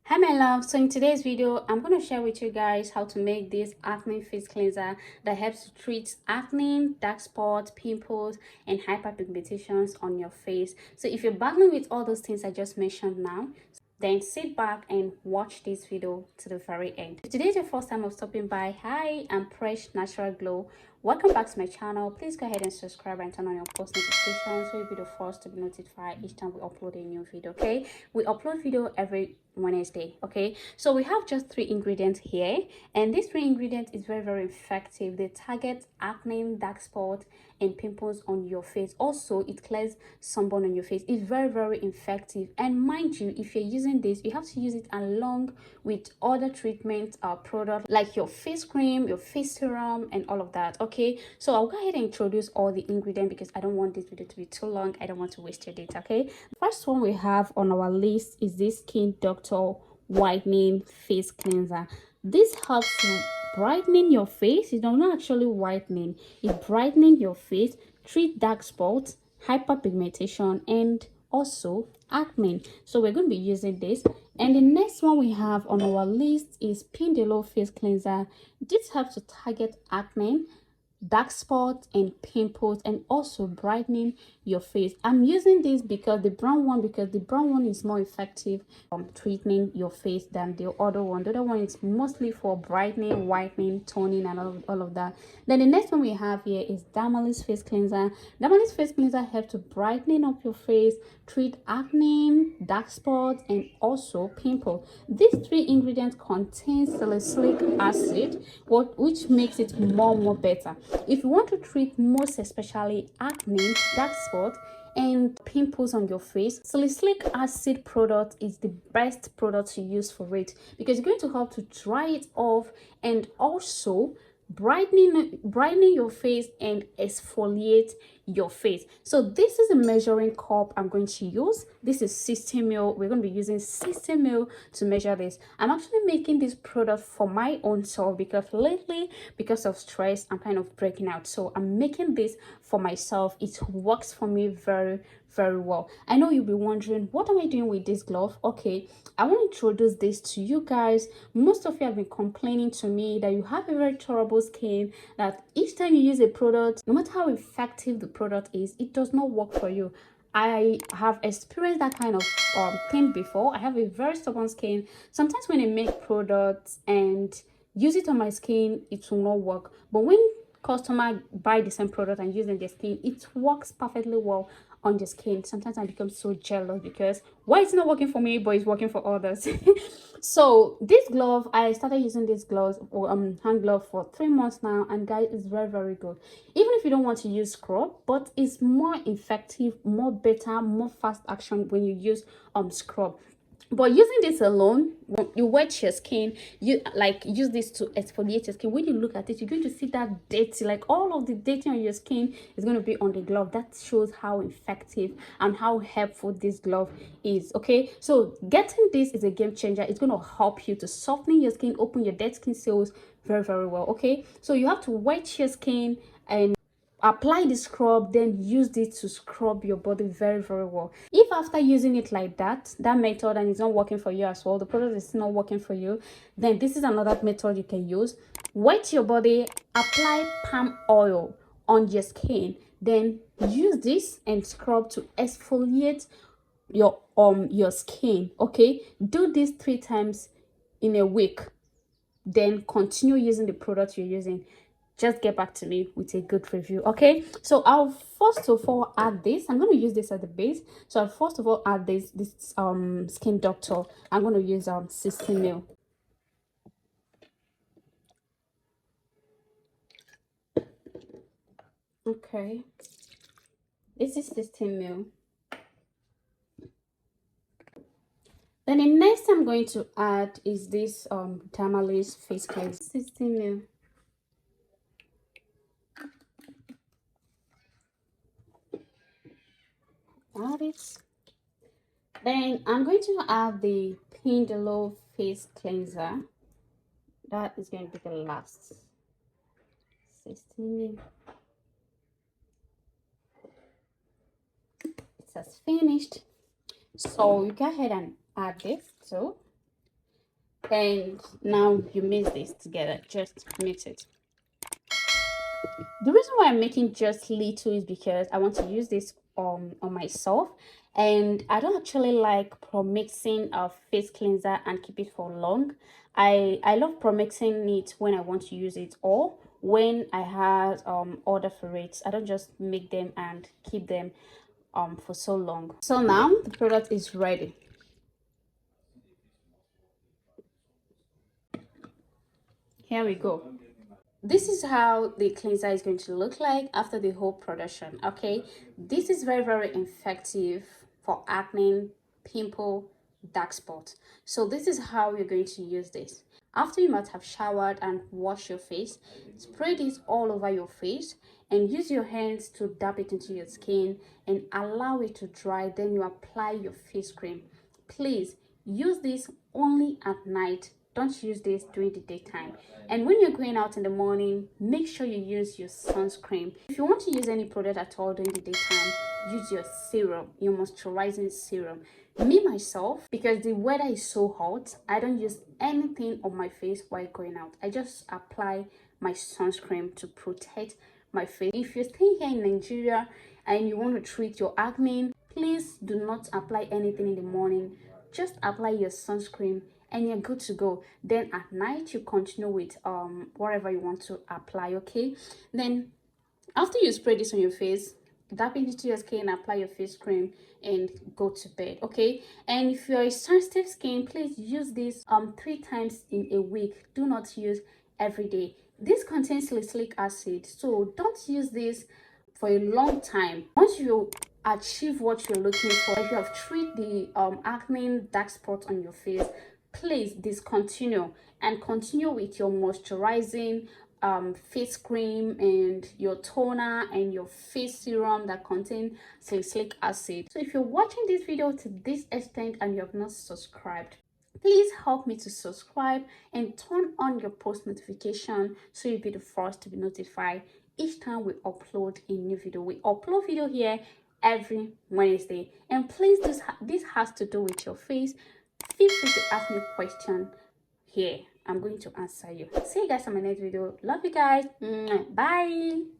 Hi my love, so in today's video I'm going to share with you guys how to make this acne face cleanser that helps to treat acne, dark spots, pimples and hyperpigmentations on your face. So if you're battling with all those things I just mentioned now, then sit back and watch this video to the very end. If today is your first time of stopping by, hi, I'm Fresh Natural Glow. Welcome back to my channel. Please go ahead and subscribe and turn on your post notifications so you'll be the first to be notified each time we upload a new video. Okay, we upload video every Wednesday. Okay, so we have just 3 ingredients here, and these 3 ingredients is very effective. They target acne, dark spot and pimples on your face. Also it clears sunburn on your face. It's very effective, and mind you, if you're using this, you have to use it along with other treatment products like your face cream, your face serum and all of that. Okay, so I'll go ahead and introduce all the ingredients because I don't want this video to be too long. I don't want to waste your data. Okay, the first one we have on our list is this Skin Doctor whitening face cleanser. This helps to brightening your face. It's not actually whitening, it brightening your face, treat dark spots, hyperpigmentation and also acne. So we're going to be using this. And the next one we have on our list is Pindelo face cleanser. This helps to target acne, dark spots and pimples and also brightening your face. I'm using this because the brown one is more effective treating your face than the other one. The other one is mostly for brightening, whitening, toning and all of that. Then the next one we have here is Dermalis face cleanser. Dermalis face cleanser helps to brightening up your face, treat acne, dark spots and also pimple. These 3 ingredients contain salicylic acid, which makes it more better. If you want to treat most especially acne, dark spot and pimples on your face, salicylic acid product is the best product to use for it because it's going to help to dry it off and also brightening your face and exfoliate your face. So this is a measuring cup I'm going to use. This is 60 ml. We're going to be using 60 ml to measure this. I'm actually making this product for my own self because lately, because of stress, I'm kind of breaking out, so I'm making this for myself. It works for me very well. I know you'll be wondering, what am I doing with this glove? Okay, I want to introduce this to you guys. Most of you have been complaining to me that you have a very terrible skin, that each time you use a product, no matter how effective the product is, it does not work for you. I have experienced that kind of thing before. I have a very stubborn skin. Sometimes when I make products and use it on my skin, it will not work, but when customer buy the same product and use it on their skin, it works perfectly well on the skin. Sometimes I become so jealous because why it's not working for me but it's working for others. So this glove, I started using this gloves or hand glove for 3 months now, and guys, it's very good. Even if you don't want to use scrub, but it's more effective, more better, more fast action when you use scrub. But using this alone, when you wet your skin, you like use this to exfoliate your skin. When you look at it, you're going to see that dirty, like all of the dirty on your skin is going to be on the glove. That shows how effective and how helpful this glove is. Okay, so getting this is a game changer. It's going to help you to soften your skin, open your dead skin cells very well. Okay, so you have to wet your skin and apply the scrub, then use it to scrub your body very well. If after using it like that method and it's not working for you as well, the product is not working for you, then this is another method you can use. Wet your body, apply palm oil on your skin, then use this and scrub to exfoliate your skin. Okay, do this 3 times in a week, then continue using the product you're using. Just get back to me with a good review. Okay, so I'll first of all add this. I'm going to use this at the base, so I'll first of all add this Skin Doctor. I'm going to use 60 ml. Okay, this is 16 ml. Then the next I'm going to add is this Dermalis face cleanser, 16 ml. Add it. Then I'm going to add the Pindelo face cleanser. That is going to be the last. 16. It has finished. So you go ahead and add this too. and now you mix this together. Just mix it. The reason why I'm making just little is because I want to use this on myself, and I don't actually like pro-mixing a face cleanser and keep it for long. I love pro-mixing it when I want to use it, or when I have order for it. I don't just make them and keep them for so long. So now the product is ready. Here we go. This is how the cleanser is going to look like after the whole production. Okay, this is very effective for acne, pimple, dark spot. So this is how you're going to use this. After you might have showered and washed your face, spray this all over your face and use your hands to dab it into your skin and allow it to dry. Then you apply your face cream. Please use this only at night. Don't use this during the daytime. And when you're going out in the morning, make sure you use your sunscreen. If you want to use any product at all during the daytime, use your serum, your moisturizing serum. Me myself, because the weather is so hot, I don't use anything on my face while going out. I just apply my sunscreen to protect my face. If you're staying here in Nigeria and you want to treat your acne, please do not apply anything in the morning. Just apply your sunscreen and you're good to go. Then at night you continue with whatever you want to apply. Okay, then after you spray this on your face, dab it into your skin, apply your face cream and go to bed. Okay, and if you're a sensitive skin, please use this 3 times in a week. Do not use every day. This contains salicylic acid, so don't use this for a long time. Once you achieve what you're looking for, if you have treated the acne dark spot on your face, please discontinue and continue with your moisturizing face cream and your toner and your face serum that contain salicylic acid. So if you're watching this video to this extent and you have not subscribed, please help me to subscribe and turn on your post notification so you'll be the first to be notified each time we upload a new video. We upload video here every Wednesday, and please, this has to do with your face. Feel free to ask me question here. I'm going to answer you. See you guys on my next video. Love you guys. Bye.